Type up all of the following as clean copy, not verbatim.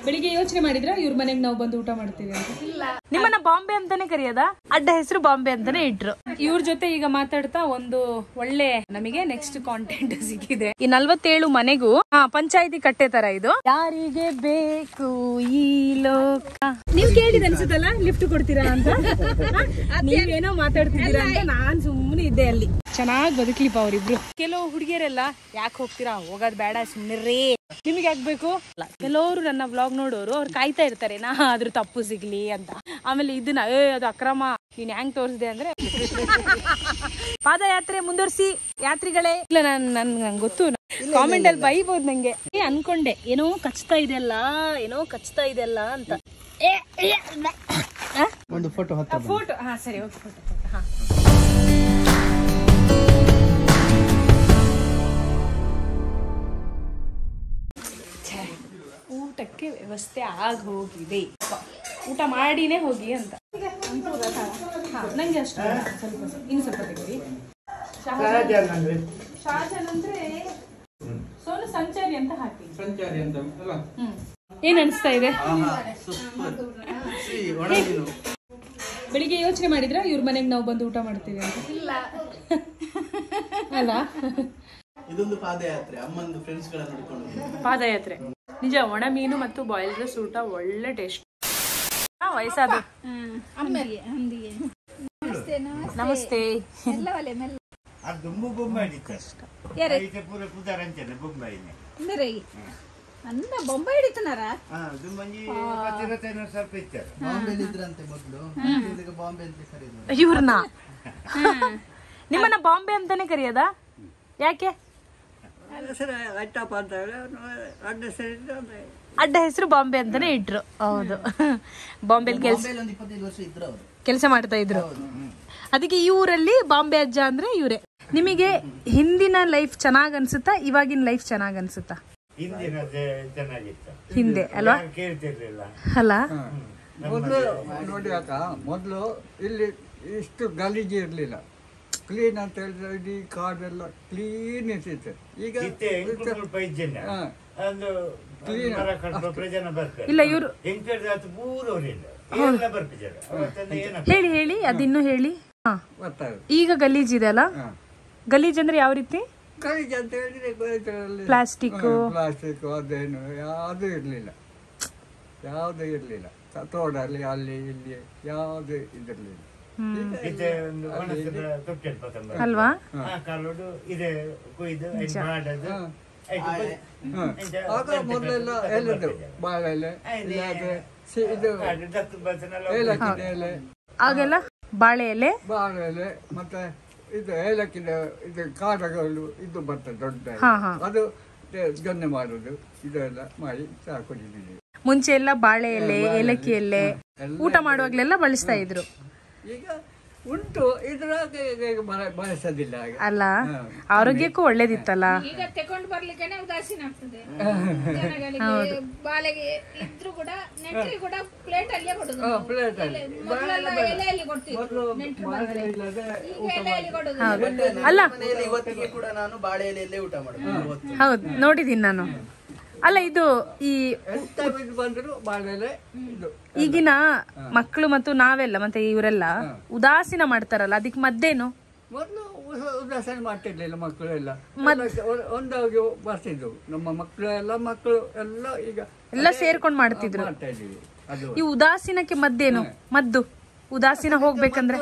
ಬೆಳಿಗ್ಗೆ ಯೋಚನೆ ಮಾಡಿದ್ರ ಇವ್ರ ಮನೆಗೆ ನಾವು ಬಂದು ಊಟ ಮಾಡ್ತೀವಿ ಅಂತ? ನಿಮ್ಮನ್ನ ಬಾಂಬೆ ಅಂತಾನೆ ಕರೆಯೋದ? ಅಡ್ಡ ಹೆಸರು ಬಾಂಬೆ ಅಂತಾನೆ ಇಟ್ರು. ಇವ್ರ ಜೊತೆ ಈಗ ಮಾತಾಡ್ತಾ ಒಂದು ಒಳ್ಳೆ ನಮಗೆ ನೆಕ್ಸ್ಟ್ ಕಾಂಟೆಂಟ್ ಸಿಕ್ಕಿದೆ. ಈ 47 ಮನೆಗೂ ಪಂಚಾಯಿತಿ ಕಟ್ಟೆ ತರ ಇದು. ಯಾರಿಗೆ ಬೇಕು ಈ ಲೋಕ? ನೀವ್ ಕೇಳಿದ ಅನ್ಸುತ್ತಲ್ಲ ಲಿಫ್ಟ್ ಕೊಡ್ತೀರಾ ಅಂತ. ನೀವೇನೋ ಮಾತಾಡ್ತಿದ್ದೀರಾ ಅಂತ ನಾನ್ ಸುಮ್ಮನೆ ಇದ್ದೆ ಅಲ್ಲಿ. ಚೆನ್ನಾಗ್ ಬದುಕ್ಲಿಪ್ಪ ಅವ್ರಿಬ್ರು. ಕೆಲವು ಹುಡುಗಿಯರೆಲ್ಲ ಯಾಕೆ ಹೋಗ್ತೀರಾ, ಹೋಗೋದ್ ಬೇಡ ಸುಮ್ಮನೆ, ನಿಮ್ಗೆ ಆಗ್ಬೇಕು. ಕೆಲವರು ನನ್ನ ವ್ಲಾಗ್ ನೋಡೋರು ಅವ್ರು ಕಾಯ್ತಾ ಇರ್ತಾರೆ ನಾ ಅದ್ರ ತಪ್ಪು ಸಿಗ್ಲಿ ಅಂತ. ಆಮೇಲೆ ಇದನ್ನ ಅದು ಅಕ್ರಮ ನೀನ್ ಹೆಂಗ್ ತೋರಿಸಿದೆ ಅಂದ್ರೆ ಪಾದಯಾತ್ರೆ ಮುಂದುವರ್ಸಿ ಯಾತ್ರಿಗಳೇ. ಇಲ್ಲ ನಂಗೆ ಗೊತ್ತು, ಕಾಮೆಂಟ್ ಅಲ್ಲಿ ಬೈಬೋದು ನಂಗೆ. ಅನ್ಕೊಂಡೆ ಏನೋ ಕಚ್ತಾ ಇದೆಯಲ್ಲ ಅಂತ. ಒಂದು ಫೋಟೋ ಹಾ ಸರಿ ಓಕೆ ಫೋಟೋ ಹಾ. ಊಟಕ್ಕೆ ವ್ಯವಸ್ಥೆ ಆಗಿ ಹೋಗಿದೆ. ಊಟ ಮಾಡಿನೇ ಹೋಗಿ ಅಂತ. ನಂಗೆ ಅಷ್ಟು ಸ್ವಲ್ಪ ಇನ್ನು ಸ್ವಲ್ಪ ತೆಗೀರಿ. ಶಾಜನ್ ಅಂದ್ರೆ ಸೋನು ಸಂಚಾರಿ ಅಂತ ಹಾಕಿ. ಏನ್ ಅನಿಸ್ತಾ ಇದೆ? ಬೆಳಿಗ್ಗೆ ಯೋಚನೆ ಮಾಡಿದ್ರ ಇವ್ರ ಮನೆಗೆ ನಾವು ಬಂದು ಊಟ ಮಾಡ್ತೀವಿ ಅಂತ? ಅಲ್ಲ, ಇದೊಂದು ಪಾದಯಾತ್ರೆ. ಅಮ್ಮಂದು ಫ್ರೆಂಡ್ಸ್ ಗಳನ್ನ ನೋಡಿಕೊಂಡು ಪಾದಯಾತ್ರೆ. ನಿಜ, ಒಣ ಮೀನು ಮತ್ತು ಬಾಯ್ಲ್ಡ್ ರೈಸ್ ಊಟ ಒಳ್ಳೆ ಟೇಸ್ಟ್. ವಯಸ್ಸಾದ ನಮಸ್ತೆ. బొంబాయి ఎడుతున్నారా? ಇವ್ರನ್ನ ನಿಮ್ಮನ್ನ ಬಾಂಬೆ ಅಂತಾನೆ ಕರೆಯೋದ? ಯಾಕೆ? ಅಡ್ಡ ಹೆಸರು ಬಾಂಬೆ ಅಂತಾನೆ ಇಟ್ರು. ಹೌದು, ಬಾಂಬೆ ಕೆಲಸ ಮಾಡ್ತಾ ಇದ್ರು. ಅದಕ್ಕೆ ಈ ಊರಲ್ಲಿ ಬಾಂಬೆ ಅಜ್ಜ ಅಂದ್ರೆ ಇವ್ರೆ. ನಿಮಗೆ ಹಿಂದಿನ ಲೈಫ್ ಚೆನ್ನಾಗ್ ಅನ್ಸುತ್ತಾ, ಇವಾಗಿನ ಲೈಫ್ ಚೆನ್ನಾಗ್ ಅನ್ಸುತ್ತಾ? ಹಿಂದೆ ಅಲ್ವಾ? ಅಲ್ಲ, ನೋಡಿ ಅಕ್ಕ, ಮೊದಲು ಇಲ್ಲಿ ಇಷ್ಟು ಗಲೀಜು ಇರ್ಲಿಲ್ಲ. ಕ್ಲೀನ್ ಅಂತ ಹೇಳಿದ್ರೆ ಇಡೀ ಕಾಡೆಲ್ಲ ಕ್ಲೀನ್ ಇರ್ತಿತ್ತು. ಈಗ ಇಲ್ಲ ಇವ್ರು ಹೇಳಿ ಹೇಳಿ ಅದಿನ್ನು ಹೇಳಿ. ಈಗ ಗಲೀಜ್ ಇದೆ ಅಲ್ಲ? ಗಲೀಜ್ ಅಂದ್ರೆ ಯಾವ ರೀತಿ? ಗಲೀಜ್ ಅಂತ ಹೇಳಿದ್ರೆ ಪ್ಲಾಸ್ಟಿಕ್ ಅದೇನು ಯಾವುದು ಇರ್ಲಿಲ್ಲ, ತೋಡಲ್ಲಿ ಅಲ್ಲಿ ಇಲ್ಲಿ ಯಾವ್ದು ಇದಿರ್ಲಿಲ್ಲ ಅಲ್ವಾ? ಆಗ ಮೊದಲೆಲ್ಲ ಎಲೆದು ಬಾಳೆಲೆ, ಇದು ಏಲಕ್ಕಿನ ಎಲೆ, ಆಗೆಲ್ಲ ಬಾಳೆ ಎಲೆ, ಮತ್ತೆ ಇದು ಏಲಕ್ಕಿನ ಇದು ಕಾಡಗಳು ಇದು ಬರ್ತದೆ ದೊಡ್ಡ, ಅದು ಗನ್ನೆ ಮಾಡುದು ಇದೆಲ್ಲ ಮಾಡಿ ಚಹಾ ಕುಡಿದಿದ್ದೀವಿ. ಮುಂಚೆ ಎಲ್ಲ ಬಾಳೆ ಎಲೆ, ಏಲಕ್ಕಿ ಎಲೆ ಊಟ ಮಾಡುವಾಗ್ಲೆಲ್ಲ ಬಳಸ್ತಾ ಇದ್ರು. ಈಗ ಉಂಟು, ಇದ್ರಾಗ ಬಳಸೋದಿಲ್ಲ ಅಲ್ಲ. ಆರೋಗ್ಯಕ್ಕೂ ಒಳ್ಳೇದಿತ್ತಲ್ಲ. ಈಗ ತಗೊಂಡು ಬರ್ಲಿಕ್ಕೆ ಉದಾಸೀನ ಆಗ್ತದೆ. ಬಾಳೆಗೆ ಇದ್ರು ಕೂಡ ನೆಂಟ್ರಿ ಕೂಡ ಪ್ಲೇಟ್ ಅಲ್ಲೇ ಕೊಡುದು. ಎಲೆಯಲ್ಲಿ ಕೊಡ್ತಿದ್ರು ನೆಂಟ್ರು ಬಂದ್ರೆ. ಈಗ ಎಲೆಯಲ್ಲಿ ಕೊಡುದು. ಅಲ್ಲ, ಇವತ್ತಿಗೆ ಕೂಡ ನಾನು ಬಾಳೆ ಎಲೆಯಲ್ಲೇ ಊಟ ಮಾಡೋದು. ಹೌದು, ನೋಡಿದೀನಿ ನಾನು. ಅಲ್ಲ, ಇದು ಈ ಈಗಿನ ಮಕ್ಕಳು ಮತ್ತು ನಾವೆಲ್ಲ ಮತ್ತೆ ಇವರೆಲ್ಲ ಉದಾಸೀನ ಮಾಡ್ತಾರಲ್ಲ, ಅದಕ್ಕೆ ಮದ್ದೇನು? ಮೊದಲು ಉದಾಸೀನ ಮಾಡ್ತಿರ್ಲಿಲ್ಲ ಮಕ್ಕಳೆಲ್ಲ, ಒಂದಾಗಿ ಬರ್ತಿದ್ವು ನಮ್ಮ ಮಕ್ಕಳು ಎಲ್ಲ ಈಗ ಎಲ್ಲ ಸೇರ್ಕೊಂಡ್ ಮಾಡ್ತಿದ್ರು. ಈ ಉದಾಸೀನಕ್ಕೆ ಮದ್ದೇನು? ಮದ್ದು ಉದಾಸೀನ ಹೋಗ್ಬೇಕಂದ್ರೆ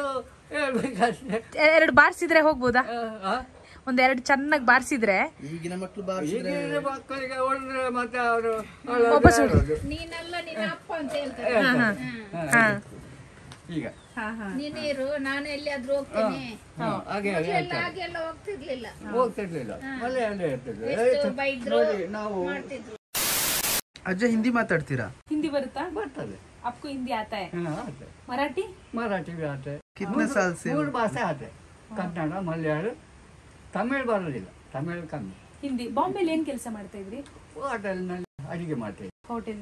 2 ಬಾರಿಸಿದ್ರೆ ಹೋಗ್ಬೋದಾ? ಒಂದೆರಡು ಚೆನ್ನಾಗಿ ಬಾರಿಸಿದ್ರೆ ಈಗಿನ ಮಕ್ಕಳು ಮಕ್ಕಳಿಗೆ ಒಳ್ಳೆ ಮತ್ತೆ ಅವರು ನೀನಲ್ಲ ನಿನ್ನ ಅಪ್ಪ ಅಂತ ಹೇಳ್ತಾರೆ. ಈಗ ನೀರು ನಾನು ಎಲ್ಲಿಯಾದ್ರೂ ಹೋಗ್ತೇನೆ ಹಾಗೆಲ್ಲ ಹೋಗ್ತಿರ್ಲಿಲ್ಲ. ನಾವು ಅಜ್ಜ ಹಿಂದಿ ಮಾತಾಡ್ತೀರಾ? ಹಿಂದಿ ಬರುತ್ತಾ? ಬರ್ತದೆ. आपको हिंदी आता है? मराठी? मराठी भी आता है. कितने साल से? 3 ಭಾಷೆ ಆತೆ. ಕನ್ನಡ, ಮಲಯಾಳ, ತಮಿಳ್ ಬರೋದಿಲ್ಲ, ತಮಿಳ್ ಕಮ್ಮಿ. ಹಿಂದಿ. ಬಾಂಬೆಲಿ ಏನ್ ಕೆಲಸ ಮಾಡ್ತಾ ಇದ್ರಿ? ಹೋಟೆಲ್ ನಲ್ಲಿ ಅಡಿಗೆ ಮಾಡ್ತೇವೆ. ಹೋಟೆಲ್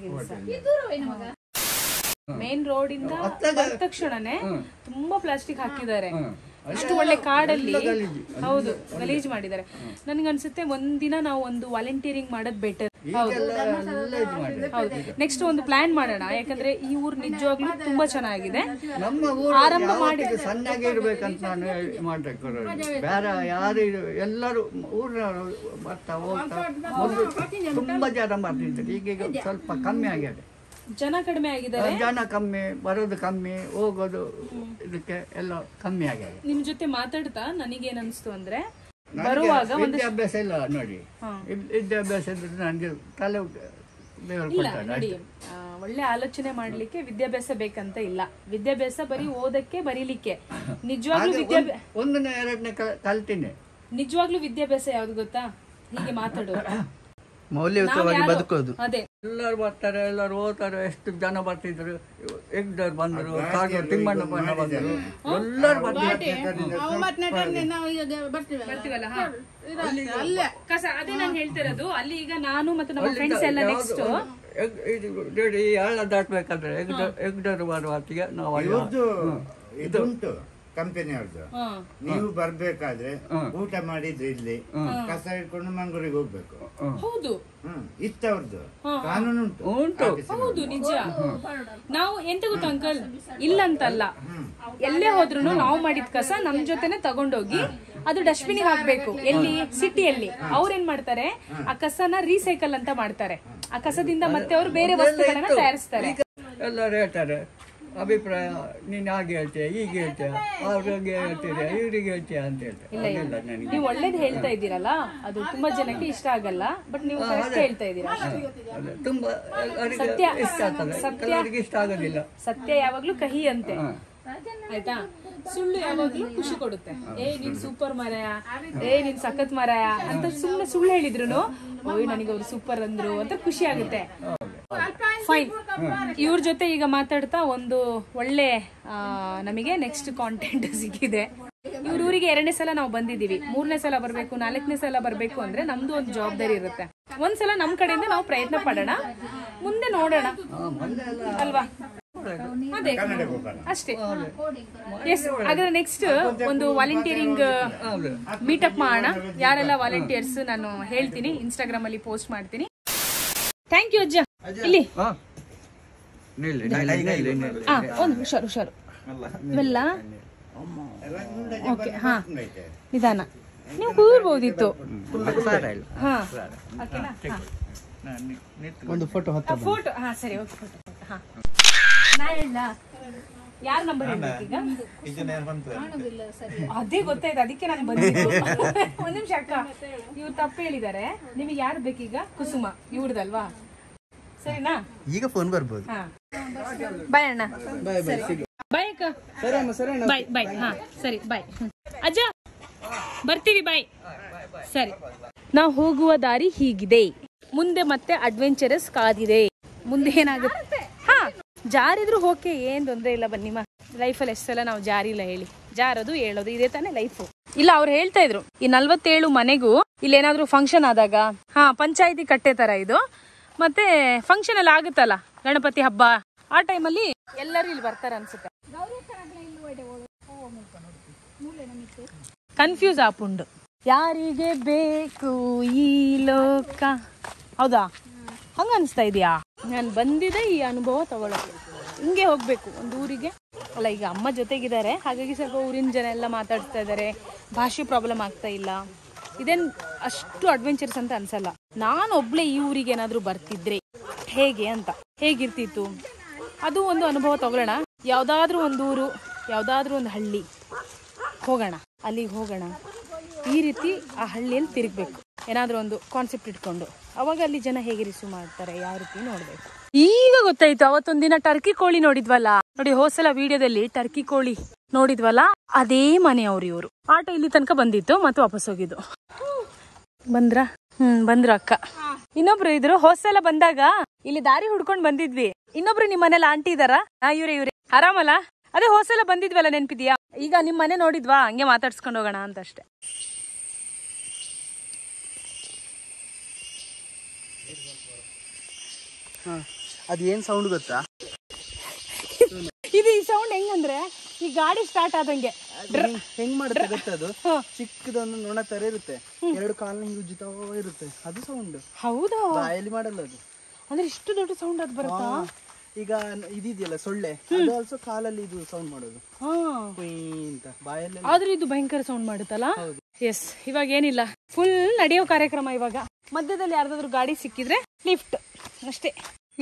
ಮೇನ್ ರೋಡ್ ಇಂದ ಬಂದ ತಕ್ಷಣನೇ ತುಂಬಾ ಪ್ಲಾಸ್ಟಿಕ್ ಹಾಕಿದ್ದಾರೆ. ಅಷ್ಟು ಒಳ್ಳೆ ಕಾಡಲ್ಲಿ. ಹೌದು, ಗಲೀಜ್ ಮಾಡಿದ್ದಾರೆ. ನನ್ಗನ್ಸುತ್ತೆ ಒಂದಿನ ನಾವು ಒಂದು ವಾಲಂಟಿಯರಿಂಗ್ ಮಾಡೋದು ಬೆಟರ್. ಹೌದು, ನೆಕ್ಸ್ಟ್ ಒಂದು ಪ್ಲಾನ್ ಮಾಡೋಣ. ಯಾಕಂದ್ರೆ ಈ ಊರು ನಿಜವಾಗ್ಲೂ ತುಂಬಾ ಚೆನ್ನಾಗಿದೆ. ನಮ್ಮ ಆರಂಭ ಮಾಡಿ ಸಣ್ಣಾಗಿರ್ಬೇಕಂತ ನಾನು ಮಾಡ್ಬೇಕು. ಬೇರೆ ಯಾರು ಎಲ್ಲರೂ ಊರಿನವರು ಬರ್ತಾ ಹೋಗ್ತಾ ಮೊದಲು ತುಂಬಾ ಜನ ಬರ್ತಿದ್ದಾರೆ. ಈಗೀಗ ಸ್ವಲ್ಪ ಕಮ್ಮಿ ಆಗಿದೆ, ಜನ ಕಡಿಮೆ ಆಗಿದ್ದಾರೆ. ಜನ ಕಮ್ಮಿ, ಬರೋದು ಕಮ್ಮಿ, ಹೋಗೋದು ಇದಕ್ಕೆ ಎಲ್ಲ ಕಮ್ಮಿ ಆಗಿದೆ. ನಿಮ್ ಜೊತೆ ಮಾತಾಡ್ತಾ ನನಗೇನ್ ಅನ್ಸ್ತು ಅಂದ್ರೆ, ಬರುವಾಗ ವಿದ್ಯಾಭ್ಯಾಸ ಇಲ್ಲ ನೋಡಿ. ವಿದ್ಯಾಭ್ಯಾಸ ಇದ್ರೆ ನನಗೆ ತಲೆ ದೇವರು ಕೊಡ್ತಾರೆ. ನೋಡಿ, ಒಳ್ಳೆ ಆಲೋಚನೆ ಮಾಡ್ಲಿಕ್ಕೆ ವಿದ್ಯಾಭ್ಯಾಸ ಬೇಕಂತ ಇಲ್ಲ. ವಿದ್ಯಾಭ್ಯಾಸ ಬರೀ ಓದಕ್ಕೆ ಬರೀಲಿಕ್ಕೆ. ನಿಜವಾಗ್ಲೂ ವಿದ್ಯಾಭ್ಯಾಸ 1ನೇ 2ನೇ ಕಲ್ತೀನಿ. ನಿಜವಾಗ್ಲೂ ವಿದ್ಯಾಭ್ಯಾಸ ಯಾವ್ದು ಗೊತ್ತಾ? ಹೀಗೆ ಮಾತಾಡೋದು, ಮೌಲ್ಯಯುತವಾಗಿ ಬದುಕೋದು. ಅದೇ. ಎಲ್ಲರೂ ಬರ್ತಾರೆ, ಎಲ್ಲರೂ ಹೋಗ್ತಾರೆ. ಎಷ್ಟು ಜನ ಬರ್ತಿದ್ರು, ಎಗ್ದವ್ರು ಬಂದರು, ಕಾಡು ತಿಮ್ಮಣ್ಣಪ್ಪನ ಬಂದರು, ಎಲ್ಲರೂ ಬರ್ತೀವಲ್ಲ. ಕಸ ಅದೇ ನಾನು ಹೇಳ್ತಿರೋದು. ಅಲ್ಲಿ ಈಗ ನಾನು ಮತ್ತು ನಮ್ಮ ಫ್ರೆಂಡ್ಸ್ ಎಲ್ಲ ನೆಕ್ಸ್ಟ್ ನೋಡಿ ಹಳ್ಳ ದಾಟ್ಬೇಕಾದ್ರೆ ಎಗ್ದವ್ರು ಬರುವ ಹೊತ್ತಿಗೆ ನಾವು ಇದುಂಟು ಕಂಪನಿಯವ್ರದ್ದು. ನೀವು ಬರ್ಬೇಕಾದ್ರೆ ಊಟ ಮಾಡಿದ್ದು ಇಲ್ಲಿ, ಕಸ ಹಿಡ್ಕೊಂಡು ಮಂಗಳೂರಿಗೆ ಹೋಗ್ಬೇಕು. ಹೌದು, ಇತ್ತವ್ರದ್ದು ಕಾನೂನು ಉಂಟು. ಹೌದು, ನಿಜ. ನಾವು ಎಂತ ಗೊತ್ತಾ ಅಂಕಲ್, ಇಲ್ಲಂತಲ್ಲ, ಎಲ್ಲೇ ಹೋದ್ರು ನಾವು ಮಾಡಿದ ಕಸ ನಮ್ ಜೊತೆನೆ ತಗೊಂಡೋಗಿ ಅದು ಡಸ್ಟ್ಬಿನ್ ಹಾಕ್ಬೇಕು. ಎಲ್ಲಿ? ಸಿಟಿಯಲ್ಲಿ. ಅವ್ರೇನ್ ಮಾಡ್ತಾರೆ, ಆ ಕಸನ ರೀಸೈಕಲ್ ಅಂತ ಮಾಡ್ತಾರೆ. ಆ ಕಸದಿಂದ ಮತ್ತೆ ಅವರು ಬೇರೆ ವಸ್ತುಗಳನ್ನ ತಯಾರಿಸ್ತಾರೆ. ಎಲ್ಲರೂ ಹೇಳ್ತಾರೆ ಅಭಿಪ್ರಾಯ, ನೀನ್ ಹಾಗೆ ಹೇಳ್ತೀಯ, ಹೀಗೆ ಹೇಳ್ತೀಯ, ಅವ್ರಿಗೆ ಹೇಳ್ತೀರ, ಇವ್ರಿಗೆ ಹೇಳ್ತೀಯ ಅಂತ ಹೇಳ್ತಾರೆ. ನೀವು ಒಳ್ಳೇದು ಹೇಳ್ತಾ ಇದ್ದೀರಲ್ಲ, ಅದು ತುಂಬಾ ಜನಕ್ಕೆ ಇಷ್ಟ ಆಗಲ್ಲ. ಬಟ್ ನೀವು ಕರೆಕ್ಟ್ ಹೇಳ್ತಾ ಇದ್ದೀರಾ. ತುಂಬಾ ಸತ್ಯ, ಇಷ್ಟ ಆಗ್ತದೆ, ಕೆಲವರಿಗೆ ಇಷ್ಟ ಆಗೋದಿಲ್ಲ. ಸತ್ಯ ಯಾವಾಗ್ಲೂ ಕಹಿ ಅಂತೆ, ಆಯ್ತಾ? ಸುಳ್ಳು ಯಾವಾಗ್ಲೂ ಖುಷಿ ಕೊಡುತ್ತೆ. ನೀನ್ ಸೂಪರ್ ಮಾರಾಯ, ನೀನ್ ಸಖತ್ ಮಾರಾಯ ಅಂತ ಸುಮ್ಮನೆ ಸುಳ್ಳು ಹೇಳಿದ್ರು, ಓಯ್ ನನಗೆ ಅವ್ರು ಸೂಪರ್ ಅಂದ್ರು ಅಂತ ಖುಷಿ ಆಗುತ್ತೆ. ಫೈನ್. ಇವ್ರ ಜೊತೆ ಈಗ ಮಾತಾಡ್ತಾ ಒಂದು ಒಳ್ಳೆ ನಮಗೆ ನೆಕ್ಸ್ಟ್ ಕಾಂಟೆಂಟ್ ಸಿಕ್ಕಿದೆ. ಇವ್ರ ಊರಿಗೆ 2ನೇ ಸಲ ನಾವು ಬಂದಿದೀವಿ. 3ನೇ ಸಲ ಬರ್ಬೇಕು, 4ನೇ ಸಲ ಬರ್ಬೇಕು ಅಂದ್ರೆ ನಮ್ದು ಒಂದು ಜವಾಬ್ದಾರಿ ಇರುತ್ತೆ. ಒಂದ್ಸಲ ನಮ್ ಕಡೆಯಿಂದ ನಾವು ಪ್ರಯತ್ನ ಪಡೋಣ, ಮುಂದೆ ನೋಡೋಣ ಅಲ್ವಾ? ಅದೇ ಅಷ್ಟೇ. ಎಸ್, ಹಾಗಾದ್ರೆ ನೆಕ್ಸ್ಟ್ ಒಂದು ವಾಲಂಟಿಯರಿಂಗ್ ಮೀಟಪ್ ಮಾಡೋಣ. ಯಾರೆಲ್ಲ ವಾಲಂಟಿಯರ್ಸ್ ನಾನು ಹೇಳ್ತೀನಿ, ಇನ್ಸ್ಟಾಗ್ರಾಮ್ ಅಲ್ಲಿ ಪೋಸ್ಟ್ ಮಾಡ್ತೀನಿ. ಥ್ಯಾಂಕ್ ಯು ಅಜ್ಜ. ಇಲ್ಲಿ ಒಂದು ಹುಷಾರು ಬೆಲ್ಲ. ಓಕೆ, ಹಾ, ನಿಧಾನ. ನೀವು ಕೂರ್ಬೋದಿತ್ತು. ಹಾ, ಒಂದು ಫೋಟೋ ಫೋಟೋ. ಹಾ ಸರಿ, ಓಕೆ, ಫೋಟೋ. ಹಾ, ನಾ ಹೇಳ ಯಾರ ನಂಬರ್ ಹೇಳ್ಬೇಕೀಗ? ಅದೇ ಗೊತ್ತಾಯ್ತು, ಅದಕ್ಕೆ ನಾನು ಬಂದಿದ್ದು. ಒಂದ್ ನಿಮಿಷ ಅಕ್ಕ, ಇವ್ರು ತಪ್ಪು ಹೇಳಿದ್ದಾರೆ. ನಿಮಗೆ ಯಾರು ಬೇಕೀಗ? ಕುಸುಮ ಇವ್ರದಲ್ವಾ? ಸರಿನಾ? ಈಗ ಫೋನ್ ಬರ್ಬೋದು. ಹಾ, ಬಾಯ್ ಅಣ್ಣ. ಬಾಯ್ ಅಕ್ಕ. ಬಾಯ್ ಬಾಯ್. ಹಾ ಸರಿ, ಬಾಯ್ ಅಜ್ಜ, ಬರ್ತೀವಿ. ಬಾಯ್. ಸರಿ, ನಾವು ಹೋಗುವ ದಾರಿ ಹೀಗಿದೆ. ಮುಂದೆ ಮತ್ತೆ ಅಡ್ವೆಂಚರಸ್ ಕಾದಿದೆ. ಮುಂದೆ ಏನಾಗುತ್ತೆ? ಹಾ, ಜಾರಿದ್ರು ಓಕೆ, ಏನ್ ತೊಂದ್ರೆ ಇಲ್ಲ. ಬನ್ನಿಮ್ಮ, ಲೈಫಲ್ಲಿ ಎಷ್ಟೆಲ್ಲ ನಾವು ಜಾರಿಲ್ಲ ಹೇಳಿ. ಜಾರೋದು ಹೇಳೋದು ಇದೇ ತಾನೇ ಲೈಫು. ಇಲ್ಲ, ಅವ್ರು ಹೇಳ್ತಾ ಇದ್ರು ಈ 47 ಮನೆಗೂ ಇಲ್ಲೇನಾದ್ರೂ ಫಂಕ್ಷನ್ ಆದಾಗ, ಹಾ, ಪಂಚಾಯಿತಿ ಕಟ್ಟೆ ತರ ಇದು. ಮತ್ತೆ ಫಂಕ್ಷನ್ ಎಲ್ಲ ಆಗುತ್ತಲ್ಲ, ಗಣಪತಿ ಹಬ್ಬ, ಆ ಟೈಮಲ್ಲಿ ಎಲ್ಲರೂ ಇಲ್ಲಿ ಬರ್ತಾರೆ ಅನ್ಸುತ್ತೆ. ಕನ್ಫ್ಯೂಸ್ ಆಪುಂಡು, ಯಾರಿಗೆ ಬೇಕು ಈ ಲೋಕ. ಹೌದಾ? ಹಂಗ ಅನಿಸ್ತಾ ಇದೆಯಾ? ನಾನು ಬಂದಿದೆ ಈ ಅನುಭವ ತಗೊಳ್ಳೋಕೆ. ಹಿಂಗೆ ಹೋಗ್ಬೇಕು ಒಂದು ಊರಿಗೆ. ಅಲ್ಲ, ಈಗ ಅಮ್ಮ ಜೊತೆಗಿದ್ದಾರೆ, ಹಾಗಾಗಿ ಸ್ವಲ್ಪ ಊರಿನ ಜನ ಎಲ್ಲ ಮಾತಾಡ್ತಾ ಇದ್ದಾರೆ. ಭಾಷೆ ಪ್ರಾಬ್ಲಮ್ ಆಗ್ತಾ ಇಲ್ಲ. ಇದೇನು ಅಷ್ಟು ಅಡ್ವೆಂಚರ್ಸ್ ಅಂತ ಅನ್ಸಲ್ಲ. ನಾನು ಒಬ್ಳೆ ಈ ಊರಿಗೆ ಏನಾದರೂ ಬರ್ತಿದ್ರೆ ಹೇಗೆ ಅಂತ, ಹೇಗಿರ್ತಿತ್ತು ಅದು ಒಂದು ಅನುಭವ ತಗೊಳ್ಳೋಣ. ಯಾವುದಾದ್ರೂ ಒಂದು ಊರು, ಯಾವುದಾದ್ರೂ ಒಂದು ಹಳ್ಳಿ ಹೋಗೋಣ, ಅಲ್ಲಿಗೆ ಹೋಗೋಣ. ಈ ರೀತಿ ಆ ಹಳ್ಳಿಯಲ್ಲಿ ತಿರುಗಬೇಕು, ಏನಾದರೂ ಒಂದು ಕಾನ್ಸೆಪ್ಟ್ ಇಟ್ಕೊಂಡು. ಅವಾಗ ಅಲ್ಲಿ ಜನ ಹೇಗೆ ರಿಸೀವ್ ಮಾಡ್ತಾರೆ, ಯಾವ ರೀತಿ ನೋಡ್ಬೇಕು. ಈಗ ಗೊತ್ತಾಯ್ತು, ಅವತ್ತೊಂದಿನ ಟರ್ಕಿ ಕೋಳಿ ನೋಡಿದ್ವಲ್ಲ ನೋಡಿ, ಹೋಸಲ ವಿಡಿಯೋದಲ್ಲಿ ಟರ್ಕಿ ಕೋಳಿ ನೋಡಿದ್ವಲ್ಲ, ಅದೇ ಮನೆಯವ್ರು ಇವರು. ಆಟೋ ಇಲ್ಲಿ ತನಕ ಬಂದಿತ್ತು, ಮತ್ತೆ ವಾಪಸ್ ಹೋಗಿದ್ದು. ಬಂದ್ರು ಅಕ್ಕ. ಇನ್ನೊಬ್ರು ಇದ್ರು, ಹೋಸಲ ಬಂದಾಗ ಇಲ್ಲಿ ದಾರಿ ಹುಡ್ಕೊಂಡ್ ಬಂದಿದ್ವಿ. ಇನ್ನೊಬ್ರು ನಿಮ್ ಮನೇಲಿ ಆಂಟಿ ಇದಾರ? ಇವ್ರೆ ಆರಾಮಲ್ಲ? ಅದೇ ಹೋಸಲ ಬಂದಿದ್ವಲ್ಲ, ನೆನ್ಪಿದ್ಯಾ? ಈಗ ನಿಮ್ ಮನೆ ನೋಡಿದ್ವಾ, ಹಂಗೆ ಮಾತಾಡ್ಸ್ಕೊಂಡ್ ಹೋಗೋಣ ಅಂತ ಅಷ್ಟೇ. ಅದೇನ್ ಸೌಂಡ್ ಗೊತ್ತಾ? ಇದು ಈ ಸೌಂಡ್ ಹೆಂಗಂದ್ರೆ ಈ ಗಾಡಿ ಸ್ಟಾರ್ಟ್ ಆದಂಗೆ ಹೆಂಗ್ ಮಾಡುತ್ತೆ ಗೊತ್ತದು ಚಿಕ್ಕದೊಂದು ನೊಣ ತರ ಇರುತ್ತೆ, 2 ಕಾಲ್ನ ಹಿಂಗ್ ಉಜ್ಜುತ್ತಾ ಇರುತ್ತೆ, ಅದು ಸೌಂಡ್. ಹೌದಾ? ಬಾಯಲ್ಲಿ ಮಾಡಲ್ಲ ಅದು. ಅಂದ್ರೆ ಇಷ್ಟು ದೊಡ್ಡ ಸೌಂಡ್ ಅದು ಬರುತ್ತಾ? ಈಗ ಇದಿದೆಯಲ್ಲ ಸೊಳ್ಳೆ, ಅದು ಆಲ್ಸೋ ಕಾಲಲ್ಲಿ ಇದು ಸೌಂಡ್ ಮಾಡೋದು ಅಂತ ಬಾಯಲ್ಲಿ. ಆದ್ರೆ ಇದು ಭಯಂಕರ ಸೌಂಡ್ ಮಾಡುತ್ತಲ್ಲ. ಎಸ್, ಇವಾಗ ಏನಿಲ್ಲ, ಫುಲ್ ನಡೆಯೋ ಕಾರ್ಯಕ್ರಮ. ಇವಾಗ ಮಧ್ಯದಲ್ಲಿ ಯಾರ್ದಾದ್ರು ಗಾಡಿ ಸಿಕ್ಕಿದ್ರೆ ಲಿಫ್ಟ್ ಅಷ್ಟೇ.